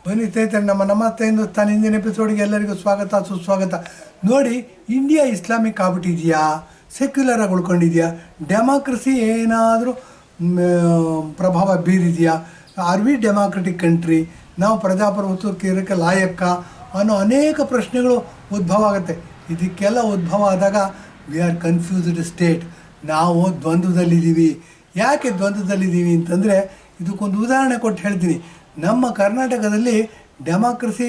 ಬನ್ನಿ ಸ್ನೇಹಿತರೆ, ನಮ್ಮ ನಮಸ್ತೆ ಹಿಂದೂಸ್ತಾನ್ ಹಿಂದಿನ ಎಪಿಸೋಡ್ಗೆ ಎಲ್ಲರಿಗೂ ಸ್ವಾಗತ ಸುಸ್ವಾಗತ. ನೋಡಿ, ಇಂಡಿಯಾ ಇಸ್ಲಾಮಿಕ್ ಆಗ್ಬಿಟ್ಟಿದೆಯಾ, ಸೆಕ್ಯುಲರ್ ಆಗಿ ಉಳ್ಕೊಂಡಿದೆಯಾ, ಡೆಮಾಕ್ರಸಿ ಏನಾದರೂ ಪ್ರಭಾವ ಬೀರಿದೆಯಾ, ಆರ್ ವಿ ಡೆಮಾಕ್ರೆಟಿಕ್ ಕಂಟ್ರಿ, ನಾವು ಪ್ರಜಾಪ್ರಭುತ್ವಕ್ಕೆ ಇರೋಕ್ಕೆ ಲಾಯಕ್ಕ ಅನ್ನೋ ಅನೇಕ ಪ್ರಶ್ನೆಗಳು ಉದ್ಭವ ಆಗುತ್ತೆ. ಇದಕ್ಕೆಲ್ಲ ಉದ್ಭವ ಆದಾಗ ವಿ ಆರ್ ಕನ್ಫ್ಯೂಸ್ಡ್ ಸ್ಟೇಟ್, ನಾವು ದ್ವಂದ್ವದಲ್ಲಿದ್ದೀವಿ. ಯಾಕೆ ದ್ವಂದ್ವದಲ್ಲಿದ್ದೀವಿ ಅಂತಂದರೆ, ಇದಕ್ಕೊಂದು ಉದಾಹರಣೆ ಕೊಟ್ಟು ಹೇಳ್ತೀನಿ. ನಮ್ಮ ಕರ್ನಾಟಕದಲ್ಲಿ ಡೆಮಾಕ್ರಸಿ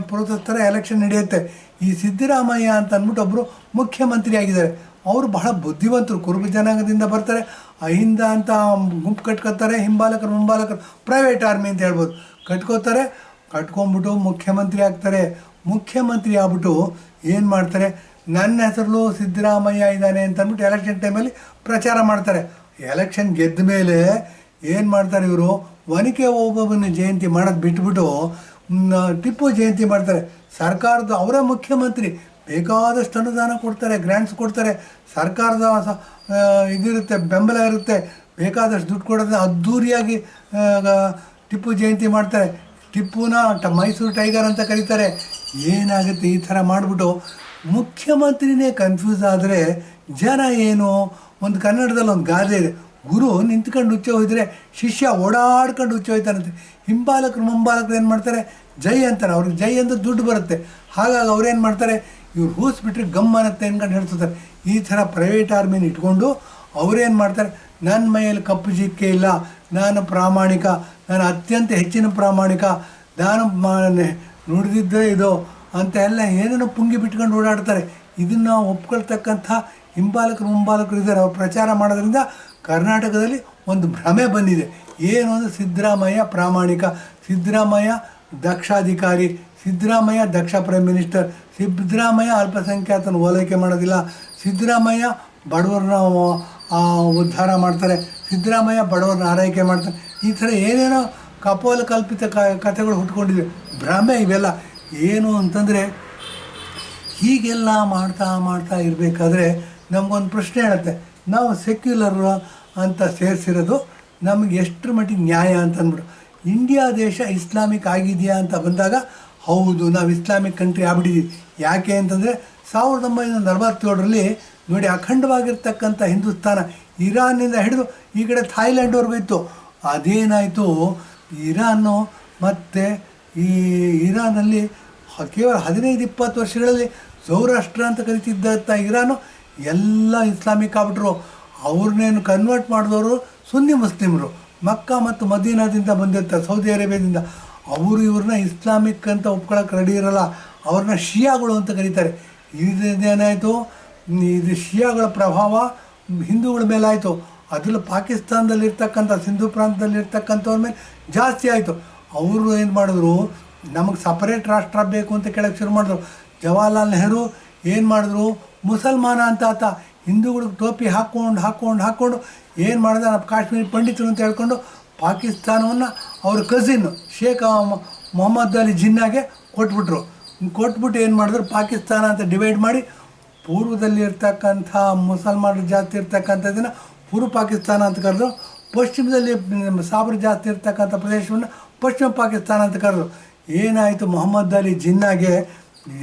ಪ್ರೋಸೆಸ್ ಥರ ಎಲೆಕ್ಷನ್ ನಡೆಯುತ್ತೆ. ಈ ಸಿದ್ದರಾಮಯ್ಯ ಅಂತ ಅಂದ್ಬಿಟ್ಟು ಒಬ್ಬರು ಮುಖ್ಯಮಂತ್ರಿ ಆಗಿದ್ದಾರೆ. ಅವರು ಬಹಳ ಬುದ್ಧಿವಂತರು, ಕುರುಬ ಜನಾಂಗದಿಂದ ಬರ್ತಾರೆ. ಅಹಿಂದ ಅಂತ ಗುಂಪು ಕಟ್ಕೋತಾರೆ, ಹಿಂಬಾಲಕರು ಮುಂಬಾಲಕರು, ಪ್ರೈವೇಟ್ ಆರ್ಮಿ ಅಂತ ಹೇಳ್ಬೋದು, ಕಟ್ಕೊಂಡ್ಬಿಟ್ಟು ಮುಖ್ಯಮಂತ್ರಿ ಆಗ್ತಾರೆ. ಮುಖ್ಯಮಂತ್ರಿ ಆಗ್ಬಿಟ್ಟು ಏನು ಮಾಡ್ತಾರೆ, ನನ್ನ ಹೆಸರು ಸಿದ್ದರಾಮಯ್ಯ ಇದ್ದಾನೆ ಅಂತ ಅಂದ್ಬಿಟ್ಟು ಎಲೆಕ್ಷನ್ ಟೈಮಲ್ಲಿ ಪ್ರಚಾರ ಮಾಡ್ತಾರೆ. ಎಲೆಕ್ಷನ್ ಗೆದ್ದ ಮೇಲೆ ಏನು ಮಾಡ್ತಾರೆ ಇವರು, ಒನಕೆ ಓಬವ್ವನ ಜಯಂತಿ ಮಾಡೋದು ಬಿಟ್ಬಿಟ್ಟು ಟಿಪ್ಪು ಜಯಂತಿ ಮಾಡ್ತಾರೆ. ಸರ್ಕಾರದ ಅವರೇ ಮುಖ್ಯಮಂತ್ರಿ, ಬೇಕಾದಷ್ಟು ಅನುದಾನ ಕೊಡ್ತಾರೆ, ಗ್ರ್ಯಾಂಟ್ಸ್ ಕೊಡ್ತಾರೆ, ಸರ್ಕಾರದ ಇದಿರುತ್ತೆ, ಬೆಂಬಲ ಇರುತ್ತೆ, ಬೇಕಾದಷ್ಟು ದುಡ್ಡು ಕೊಡೋದು ಅದ್ಧೂರಿಯಾಗಿ ಟಿಪ್ಪು ಜಯಂತಿ ಮಾಡ್ತಾರೆ. ಟಿಪ್ಪುನ ಮೈಸೂರು ಟೈಗರ್ ಅಂತ ಕರೀತಾರೆ. ಏನಾಗುತ್ತೆ, ಈ ಥರ ಮಾಡಿಬಿಟ್ಟು ಮುಖ್ಯಮಂತ್ರಿನೇ ಕನ್ಫ್ಯೂಸ್ ಆದರೆ ಜನ ಏನು, ಒಂದು ಕನ್ನಡದಲ್ಲಿ ಒಂದು ಗಾದೆ ಇದೆ, ಗುರು ನಿಂತ್ಕೊಂಡು ಹುಚ್ಚ ಹೋದರೆ ಶಿಷ್ಯ ಓಡಾಡ್ಕೊಂಡು ಹುಚ್ಚ ಹೋಯ್ತಾನಂತೆ. ಹಿಂಬಾಲಕರು ಮುಂಬಾಲಕರು ಏನು ಮಾಡ್ತಾರೆ, ಜೈ ಅಂತಾರೆ. ಅವ್ರಿಗೆ ಜೈ ಅಂದ್ರೆ ದುಡ್ಡು ಬರುತ್ತೆ. ಹಾಗಾಗಿ ಅವ್ರೇನು ಮಾಡ್ತಾರೆ, ಇವ್ರು ಹೂಸ್ ಬಿಟ್ಟರೆ ಗಮ್ ಅನ್ನತ್ತೆ ಅನ್ಕೊಂಡು ಹೇಳ್ತಾರೆ. ಈ ಥರ ಪ್ರೈವೇಟ್ ಆರ್ಮಿನ ಇಟ್ಕೊಂಡು ಅವರೇನು ಮಾಡ್ತಾರೆ, ನನ್ನ ಮೈಯಲ್ಲಿ ಕಪ್ಪು ಜಿಕ್ಕೆ ಇಲ್ಲ, ನಾನು ಪ್ರಾಮಾಣಿಕ, ನಾನು ಅತ್ಯಂತ ಹೆಚ್ಚಿನ ಪ್ರಾಮಾಣಿಕ, ನಾನು ನುಡಿದಿದ್ದೇ ಇದು ಅಂತ ಎಲ್ಲ ಏನೇನೋ ಪುಂಗಿ ಬಿಟ್ಕೊಂಡು ಓಡಾಡ್ತಾರೆ. ಇದನ್ನು ಒಪ್ಕೊಳ್ತಕ್ಕಂಥ ಹಿಂಬಾಲಕರು ಮುಂಬಾಲಕರು ಇದ್ದಾರೆ. ಅವ್ರು ಪ್ರಚಾರ ಮಾಡೋದ್ರಿಂದ ಕರ್ನಾಟಕದಲ್ಲಿ ಒಂದು ಭ್ರಮೆ ಬಂದಿದೆ. ಏನು ಅಂದರೆ ಸಿದ್ದರಾಮಯ್ಯ ಪ್ರಾಮಾಣಿಕ, ಸಿದ್ದರಾಮಯ್ಯ ದಕ್ಷಾಧಿಕಾರಿ, ಸಿದ್ದರಾಮಯ್ಯ ದಕ್ಷ ಪ್ರೈಮ್ ಮಿನಿಸ್ಟರ್, ಸಿದ್ದರಾಮಯ್ಯ ಅಲ್ಪಸಂಖ್ಯಾತನ ಓಲೈಕೆ ಮಾಡೋದಿಲ್ಲ, ಸಿದ್ದರಾಮಯ್ಯ ಬಡವರನ್ನ ಉದ್ಧಾರ ಮಾಡ್ತಾರೆ, ಸಿದ್ದರಾಮಯ್ಯ ಬಡವರನ್ನ ಆರೈಕೆ ಮಾಡ್ತಾರೆ. ಈ ಥರ ಏನೇನೋ ಕಪೋಲ ಕಲ್ಪಿತ ಕಥೆಗಳು ಹುಟ್ಕೊಂಡಿವೆ, ಭ್ರಮೆ ಇವೆಲ್ಲ. ಏನು ಅಂತಂದರೆ, ಹೀಗೆಲ್ಲ ಮಾಡ್ತಾ ಇರಬೇಕಾದ್ರೆ ನಮಗೊಂದು ಪ್ರಶ್ನೆ ಹೇಳುತ್ತೆ, ನಾವು ಸೆಕ್ಯುಲರ್ ಅಂತ ಸೇರಿಸಿರೋದು ನಮಗೆ ಎಷ್ಟರ ಮಟ್ಟಿಗೆ ನ್ಯಾಯ ಅಂತ ಅಂದ್ಬಿಟ್ಟು. ಇಂಡಿಯಾ ದೇಶ ಇಸ್ಲಾಮಿಕ್ ಆಗಿದೆಯಾ ಅಂತ ಬಂದಾಗ ಹೌದು, ನಾವು ಇಸ್ಲಾಮಿಕ್ ಕಂಟ್ರಿ ಆಗ್ಬಿಟ್ಟಿದ್ದೀವಿ. ಯಾಕೆ ಅಂತಂದರೆ 1947ರಲ್ಲಿ ನೋಡಿ, ಅಖಂಡವಾಗಿರ್ತಕ್ಕಂಥ ಹಿಂದೂಸ್ತಾನ ಇರಾನ್ನಿಂದ ಹಿಡಿದು ಈ ಕಡೆ ಥಾಯ್ಲ್ಯಾಂಡ್ವರೆಗೂ ಇತ್ತು. ಅದೇನಾಯಿತು, ಇರಾನು ಮತ್ತು ಈ ಇರಾನಲ್ಲಿ ಕೇವಲ 15-20 ವರ್ಷಗಳಲ್ಲಿ ಸೌರಾಷ್ಟ್ರ ಅಂತ ಕರೀತಿದ್ದಂಥ ಇರಾನು ಎಲ್ಲ ಇಸ್ಲಾಮಿಕ್ ಆಗ್ಬಿಟ್ರು. ಅವ್ರನ್ನೇನು ಕನ್ವರ್ಟ್ ಮಾಡಿದವರು ಸುನ್ನಿ ಮುಸ್ಲಿಮರು, ಮಕ್ಕಾ ಮತ್ತು ಮದೀನಾದಿಂದ ಬಂದಿರ್ತಾರೆ, ಸೌದಿ ಅರೇಬಿಯಾದಿಂದ. ಅವರು ಇವ್ರನ್ನ ಇಸ್ಲಾಮಿಕ್ ಅಂತ ಒಪ್ಕೊಳ್ಳೋಕೆ ರೆಡಿ ಇರೋಲ್ಲ, ಅವ್ರನ್ನ ಶಿಯಾಗಳು ಅಂತ ಕರೀತಾರೆ. ಇದೇನಾಯಿತು, ಇದು ಶಿಯಾಗಳ ಪ್ರಭಾವ ಹಿಂದೂಗಳ ಮೇಲೆ ಆಯಿತು. ಅದರಲ್ಲೂ ಪಾಕಿಸ್ತಾನದಲ್ಲಿರ್ತಕ್ಕಂಥ ಸಿಂಧು ಪ್ರಾಂತದಲ್ಲಿರ್ತಕ್ಕಂಥವ್ರ ಮೇಲೆ ಜಾಸ್ತಿ ಆಯಿತು. ಅವರು ಏನು ಮಾಡಿದ್ರು, ನಮಗೆ ಸಪರೇಟ್ ರಾಷ್ಟ್ರ ಬೇಕು ಅಂತ ಕೇಳೋಕ್ಕೆ ಶುರು ಮಾಡಿದ್ರು. ಜವಾಹರ್ಲಾಲ್ ನೆಹರು ಏನು ಮಾಡಿದ್ರು, ಮುಸಲ್ಮಾನ ಅಂತ ಆತ ಹಿಂದೂಗಳಿಗೆ ಟೋಪಿ ಹಾಕ್ಕೊಂಡು ಏನು ಮಾಡಿದ, ನಮ್ಮ ಕಾಶ್ಮೀರಿ ಪಂಡಿತರು ಅಂತ ಹೇಳ್ಕೊಂಡು ಪಾಕಿಸ್ತಾನವನ್ನು ಅವ್ರ ಕಸಿನ್ ಶೇಖ್ ಮೊಹಮ್ಮದ್ ಅಲಿ ಜಿನ್ನಾಗೆ ಕೊಟ್ಬಿಟ್ಟು ಏನು ಮಾಡಿದ್ರು, ಪಾಕಿಸ್ತಾನ ಅಂತ ಡಿವೈಡ್ ಮಾಡಿ ಪೂರ್ವದಲ್ಲಿ ಇರ್ತಕ್ಕಂಥ ಮುಸಲ್ಮಾನರು ಜಾಸ್ತಿ ಇರ್ತಕ್ಕಂಥದ್ದನ್ನು ಪೂರ್ವ ಪಾಕಿಸ್ತಾನ ಅಂತ ಕರೆದು, ಪಶ್ಚಿಮದಲ್ಲಿ ಸಾಬರು ಜಾಸ್ತಿ ಇರ್ತಕ್ಕಂಥ ಪ್ರದೇಶವನ್ನು ಪಶ್ಚಿಮ ಪಾಕಿಸ್ತಾನ ಅಂತ ಕರೆದು. ಏನಾಯಿತು, ಮೊಹಮ್ಮದ್ ಅಲಿ ಜಿನ್ನಾಗೆ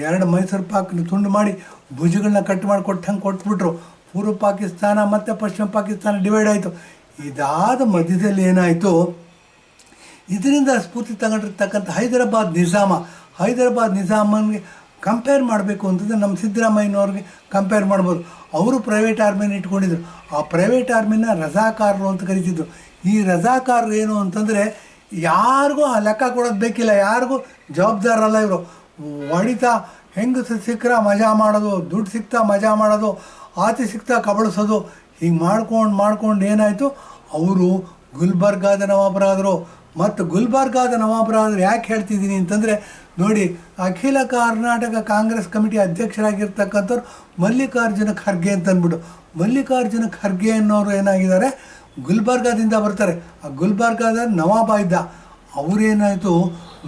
2 ಮೈಸೂರು ಪಾಕ್ನ ತುಂಡು ಮಾಡಿ ಭುಜಗಳನ್ನ ಕಟ್ ಮಾಡಿ ಕೊಟ್ಬಿಟ್ರು. ಪೂರ್ವ ಪಾಕಿಸ್ತಾನ ಮತ್ತು ಪಶ್ಚಿಮ ಪಾಕಿಸ್ತಾನ ಡಿವೈಡ್ ಆಯಿತು. ಇದಾದ ಮಧ್ಯದಲ್ಲಿ ಏನಾಯಿತು, ಇದರಿಂದ ಸ್ಫೂರ್ತಿ ತಗೊಂಡಿರ್ತಕ್ಕಂಥ ಹೈದರಾಬಾದ್ ನಿಜಾಮನಿಗೆ ಕಂಪೇರ್ ಮಾಡಬೇಕು ಅಂತಂದರೆ ನಮ್ಮ ಸಿದ್ದರಾಮಯ್ಯನವ್ರಿಗೆ ಕಂಪೇರ್ ಮಾಡ್ಬೋದು. ಅವರು ಪ್ರೈವೇಟ್ ಆರ್ಮಿನ ಇಟ್ಕೊಂಡಿದ್ರು. ಆ ಪ್ರೈವೇಟ್ ಆರ್ಮಿನ ರಜಾಕಾರರು ಅಂತ ಕರೀತಿದ್ರು. ಈ ರಜಾಕಾರರು ಏನು ಅಂತಂದರೆ, ಯಾರಿಗೂ ಆ ಲೆಕ್ಕ ಕೊಡೋದು ಬೇಕಿಲ್ಲ, ಯಾರಿಗೂ ಜವಾಬ್ದಾರಲ್ಲ ಇವರು. ಹೊಡಿತಾ ಹೆಂಗಸು ಸಿಕ್ಕರೆ ಮಜಾ ಮಾಡೋದು, ದುಡ್ಡು ಸಿಗ್ತಾ ಮಜಾ ಮಾಡೋದು, ಆತಿ ಸಿಗ್ತಾ ಕಬಳಿಸೋದು, ಹೀಗೆ ಮಾಡ್ಕೊಂಡು ಏನಾಯಿತು, ಅವರು ಗುಲ್ಬರ್ಗಾದ ನವಾಬರಾದರು. ಮತ್ತು ಗುಲ್ಬರ್ಗಾದ ನವಾಬರಾದರು ಯಾಕೆ ಹೇಳ್ತಿದ್ದೀನಿ ಅಂತಂದರೆ, ನೋಡಿ, ಅಖಿಲ ಕರ್ನಾಟಕ ಕಾಂಗ್ರೆಸ್ ಕಮಿಟಿ ಅಧ್ಯಕ್ಷರಾಗಿರ್ತಕ್ಕಂಥವ್ರು ಮಲ್ಲಿಕಾರ್ಜುನ ಖರ್ಗೆ ಅಂತ ಅಂದ್ಬಿಟ್ಟು. ಮಲ್ಲಿಕಾರ್ಜುನ ಖರ್ಗೆ ಅನ್ನೋರು ಏನಾಗಿದ್ದಾರೆ, ಗುಲ್ಬರ್ಗಾದಿಂದ ಬರ್ತಾರೆ. ಆ ಗುಲ್ಬರ್ಗಾದ ನವಾಬ ಇದ್ದ. ಅವರೇನಾಯಿತು,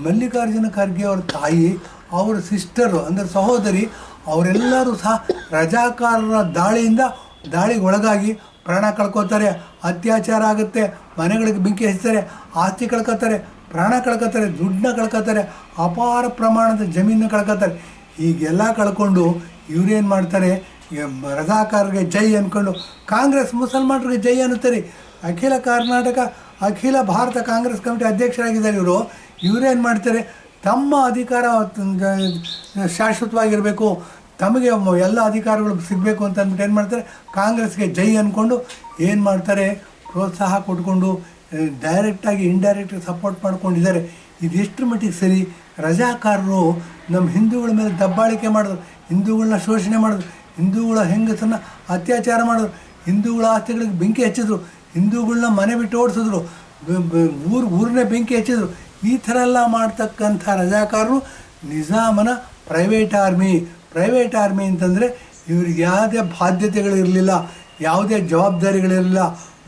ಮಲ್ಲಿಕಾರ್ಜುನ ಖರ್ಗೆ ಅವ್ರ ತಾಯಿ, ಅವರ ಸಿಸ್ಟರು ಅಂದರೆ ಸಹೋದರಿ, ಅವರೆಲ್ಲರೂ ಸಹ ರಜಾಕಾರರ ದಾಳಿಗೆ ಒಳಗಾಗಿ ಪ್ರಾಣ ಕಳ್ಕೊತಾರೆ, ಅತ್ಯಾಚಾರ ಆಗುತ್ತೆ, ಮನೆಗಳಿಗೆ ಬೆಂಕಿ ಹಚ್ತಾರೆ, ಆಸ್ತಿ ಕಳ್ಕೊತಾರೆ, ಪ್ರಾಣ ಕಳ್ಕೊತಾರೆ, ದುಡ್ಡನ್ನ ಕಳ್ಕೊತಾರೆ, ಅಪಾರ ಪ್ರಮಾಣದ ಜಮೀನು ಕಳ್ಕೊತಾರೆ. ಹೀಗೆಲ್ಲ ಕಳ್ಕೊಂಡು ಇವರೇನು ಮಾಡ್ತಾರೆ, ರಜಾಕಾರರಿಗೆ ಜೈ ಅಂದ್ಕೊಂಡು ಕಾಂಗ್ರೆಸ್ ಮುಸಲ್ಮಾನರಿಗೆ ಜೈ ಅನ್ನುತ್ತಾರೆ. ಅಖಿಲ ಕರ್ನಾಟಕ ಅಖಿಲ ಭಾರತ ಕಾಂಗ್ರೆಸ್ ಕಮಿಟಿ ಅಧ್ಯಕ್ಷರಾಗಿದ್ದಾರೆ ಇವರೇನು ಮಾಡ್ತಾರೆ, ತಮ್ಮ ಅಧಿಕಾರ ಶಾಶ್ವತವಾಗಿರಬೇಕು, ತಮಗೆ ಎಲ್ಲ ಅಧಿಕಾರಗಳು ಸಿಗಬೇಕು ಅಂತ ಅಂದ್ಬಿಟ್ಟು ಏನು ಮಾಡ್ತಾರೆ, ಕಾಂಗ್ರೆಸ್ಗೆ ಜೈ ಅಂದ್ಕೊಂಡು ಏನು ಮಾಡ್ತಾರೆ, ಪ್ರೋತ್ಸಾಹ ಕೊಟ್ಕೊಂಡು ಡೈರೆಕ್ಟಾಗಿ ಇಂಡೈರೆಕ್ಟಾಗಿ ಸಪೋರ್ಟ್ ಮಾಡ್ಕೊಂಡಿದ್ದಾರೆ. ಇದೆಷ್ಟರ ಮಟ್ಟಿಗೆ ಸರಿ? ರಜಾಕಾರರು ನಮ್ಮ ಹಿಂದೂಗಳ ಮೇಲೆ ದಬ್ಬಾಳಿಕೆ ಮಾಡಿದ್ರು, ಹಿಂದೂಗಳನ್ನ ಶೋಷಣೆ ಮಾಡಿದ್ರು, ಹಿಂದೂಗಳ ಹೆಂಗಸನ್ನು ಅತ್ಯಾಚಾರ ಮಾಡಿದ್ರು, ಹಿಂದೂಗಳ ಆಸ್ತಿಗಳಿಗೆ ಬೆಂಕಿ ಹಚ್ಚಿದ್ರು, ಹಿಂದೂಗಳನ್ನ ಮನೆ ಬಿಟ್ಟು ಓಡಿಸಿದ್ರು, ಊರನ್ನೇ ಬೆಂಕಿ ಹಚ್ಚಿದ್ರು. ಈ ಥರ ಎಲ್ಲ ಮಾಡ್ತಕ್ಕಂಥ ರಜಾಕಾರರು ನಿಜಾಮನ ಪ್ರೈವೇಟ್ ಆರ್ಮಿ ಅಂತಂದರೆ ಇವ್ರಿಗೆ ಯಾವುದೇ ಬಾಧ್ಯತೆಗಳಿರಲಿಲ್ಲ, ಯಾವುದೇ ಜವಾಬ್ದಾರಿಗಳಿರಲಿಲ್ಲ.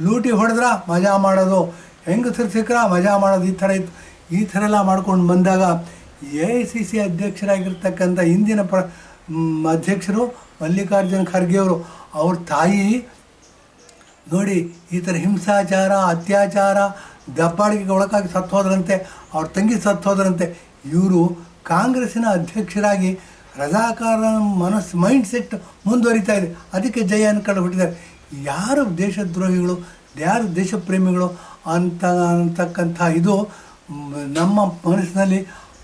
ಲೂಟಿ ಹೊಡೆದ್ರ ಮಜಾ ಮಾಡೋದು, ಹೆಂಗಸರು ಸಿಕ್ಕರ ಮಜಾ ಮಾಡೋದು, ಈ ಥರ ಇತ್ತು. ಈ ಥರ ಎಲ್ಲ ಮಾಡ್ಕೊಂಡು ಬಂದಾಗ AICC ಅಧ್ಯಕ್ಷರಾಗಿರ್ತಕ್ಕಂಥ ಹಿಂದಿನ ಅಧ್ಯಕ್ಷರು ಮಲ್ಲಿಕಾರ್ಜುನ ಖರ್ಗೆ ಅವರು, ಅವ್ರ ತಾಯಿ ನೋಡಿ ಈ ಥರ ಹಿಂಸಾಚಾರ, ಅತ್ಯಾಚಾರ, ದಬ್ಬಾಳಿಕೆಗೆ ಒಳಗಾಗಿ ಸತ್ತು ಹೋದ್ರಂತೆ, ಅವ್ರ ತಂಗಿ ಸತ್ತು ಹೋದ್ರಂತೆ. ಇವರು ಕಾಂಗ್ರೆಸ್ಸಿನ ಅಧ್ಯಕ್ಷರಾಗಿ ರಜಾಕಾರ ಮೈಂಡ್ ಸೆಟ್ ಮುಂದುವರಿತಾ ಇದೆ, ಅದಕ್ಕೆ ಜಯ ಅಂದ್ಕೊಂಡು ಬಿಟ್ಟಿದ್ದಾರೆ. ಯಾರು ದೇಶದ್ರೋಹಿಗಳು, ಯಾರು ದೇಶಪ್ರೇಮಿಗಳು ಅಂತಕ್ಕಂಥ ಇದು ನಮ್ಮ ಮನಸ್ಸಿನಲ್ಲಿ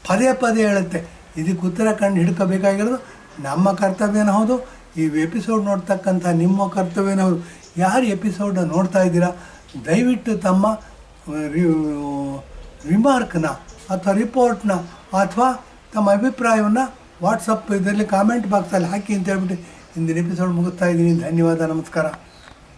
ಪದೇ ಪದೇ ಹೇಳುತ್ತೆ. ಇದಕ್ಕೆ ಉತ್ತರ ಕಂಡು ಹಿಡ್ಕೋಬೇಕಾಗಿರೋದು ನಮ್ಮ ಕರ್ತವ್ಯನ ಹೌದು, ಈ ಎಪಿಸೋಡ್ ನೋಡ್ತಕ್ಕಂಥ ನಿಮ್ಮ ಕರ್ತವ್ಯನ ಹೌದು. ಯಾರು ಎಪಿಸೋಡನ್ನ ನೋಡ್ತಾ ಇದ್ದೀರಾ, ದಯವಿಟ್ಟು ತಮ್ಮ ರಿಮಾರ್ಕ್ನ ಅಥವಾ ರಿಪೋರ್ಟ್ನ ಅಥವಾ ತಮ್ಮ ಅಭಿಪ್ರಾಯವನ್ನು ವಾಟ್ಸಪ್ ಇದರಲ್ಲಿ ಕಾಮೆಂಟ್ ಬಾಕ್ಸಲ್ಲಿ ಹಾಕಿ ಅಂತ ಹೇಳ್ಬಿಟ್ಟು ಇಂದಿನ ಎಪಿಸೋಡ್ ಮುಗಿಸ್ತಾ ಇದ್ದೀನಿ. ಧನ್ಯವಾದ, ನಮಸ್ಕಾರ.